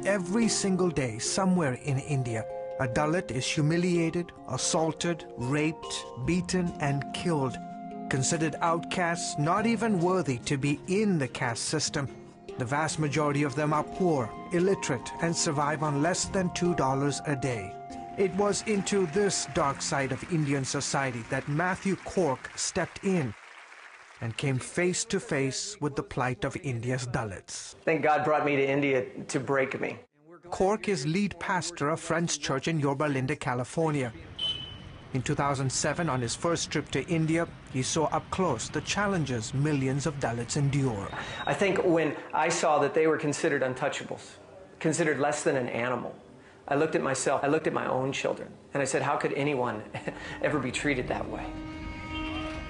every single day, somewhere in India, a Dalit is humiliated, assaulted, raped, beaten, and killed. Considered outcasts, not even worthy to be in the caste system. The vast majority of them are poor, illiterate, and survive on less than $2 a day. It was into this dark side of Indian society that Matthew Cork stepped in and came face to face with the plight of India's Dalits. Thank God brought me to India to break me. Cork is lead pastor of Friends Church in Yorba Linda, California. In 2007, on his first trip to India, he saw up close the challenges millions of Dalits endure. I think when I saw that they were considered untouchables, considered less than an animal, I looked at myself, I looked at my own children, and I said, how could anyone ever be treated that way?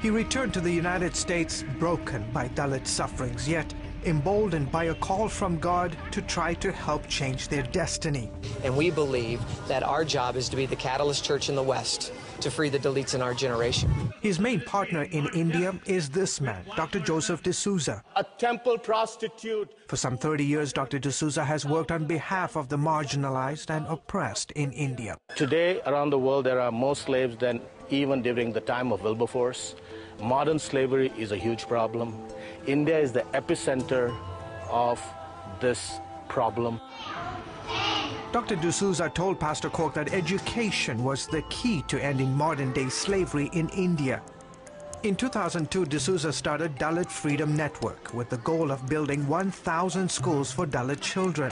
He returned to the United States broken by Dalit sufferings, yet emboldened by a call from God to try to help change their destiny. And we believe that our job is to be the catalyst church in the West to free the Dalits in our generation. His main partner in India is this man, Dr. Joseph D'Souza. A temple prostitute. For some 30 years, Dr. D'Souza has worked on behalf of the marginalized and oppressed in India. Today, around the world, there are more slaves than even during the time of Wilberforce. Modern slavery is a huge problem. India is the epicenter of this problem. Dr. D'Souza told Pastor Cork that education was the key to ending modern-day slavery in India. In 2002, D'Souza started Dalit Freedom Network with the goal of building 1,000 schools for Dalit children.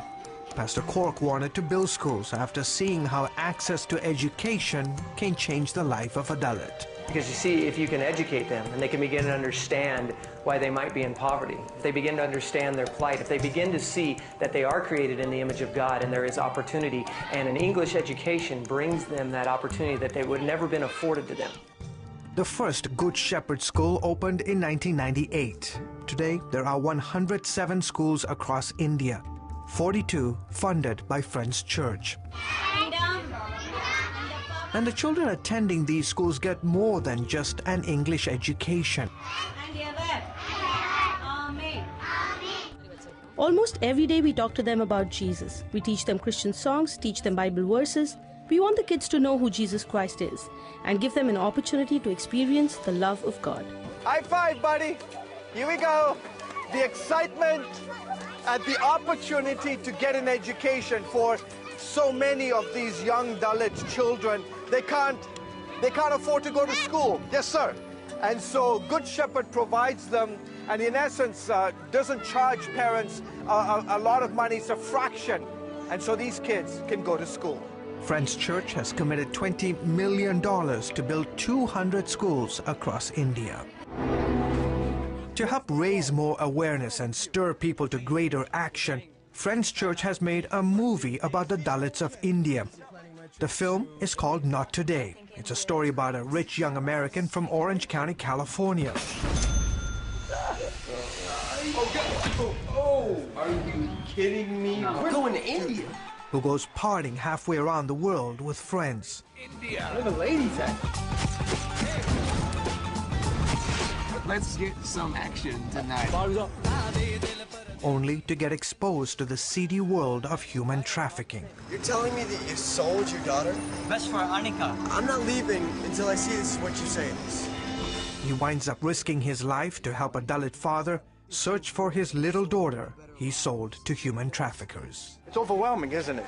Pastor Cork wanted to build schools after seeing how access to education can change the life of a Dalit. Because you see, if you can educate them and they can begin to understand why they might be in poverty, if they begin to understand their plight, if they begin to see that they are created in the image of God and there is opportunity, and an English education brings them that opportunity that they would have never been afforded to them. The first Good Shepherd School opened in 1998. Today, there are 107 schools across India, 42 funded by Friends Church. And the children attending these schools get more than just an English education. Almost every day we talk to them about Jesus. We teach them Christian songs, teach them Bible verses. We want the kids to know who Jesus Christ is and give them an opportunity to experience the love of God. High five, buddy. Here we go. The excitement and the opportunity to get an education for so many of these young Dalit children. They can't afford to go to school. Yes, sir. And so Good Shepherd provides them, and in essence doesn't charge parents a lot of money. It's a fraction. And so these kids can go to school. Friends Church has committed $20 million to build 200 schools across India. To help raise more awareness and stir people to greater action, Friends Church has made a movie about the Dalits of India. The film is called Not Today. It's a story about a rich young American from Orange County, California. Oh, are you kidding me? We're going to India. Who goes partying halfway around the world with friends. India. Where the ladies at? Let's get some action tonight. Only to get exposed to the seedy world of human trafficking. You're telling me that you sold your daughter? Best for Anika. I'm not leaving until I see this is what you're saying. He winds up risking his life to help a Dalit father search for his little daughter he sold to human traffickers. It's overwhelming, isn't it?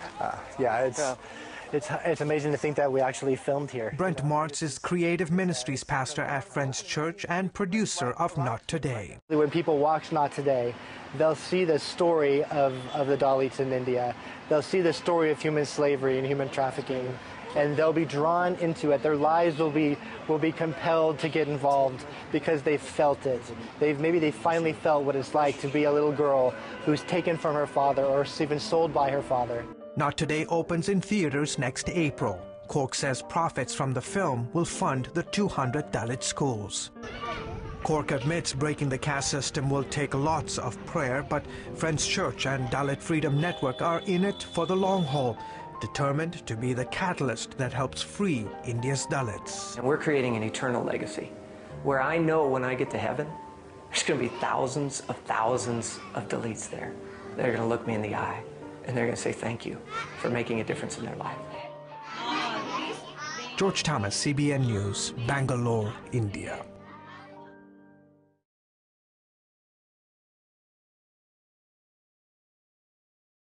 It's amazing to think that we actually filmed here. Brent Martz is Creative Ministries pastor at Friends Church and producer of Not Today. When people watch Not Today, they'll see the story of the Dalits in India. They'll see the story of human slavery and human trafficking, and they'll be drawn into it. Their lives will be compelled to get involved because they've felt it. Maybe they finally felt what it's like to be a little girl who's taken from her father or even sold by her father. Not Today opens in theaters next April. Cork says profits from the film will fund the 200 Dalit schools. Cork admits breaking the caste system will take lots of prayer, but Friends Church and Dalit Freedom Network are in it for the long haul, determined to be the catalyst that helps free India's Dalits. And we're creating an eternal legacy where I know when I get to heaven, there's going to be thousands of Dalits there. They're going to look me in the eye and they're going to say thank you for making a difference in their life. George Thomas, CBN News, Bangalore, India.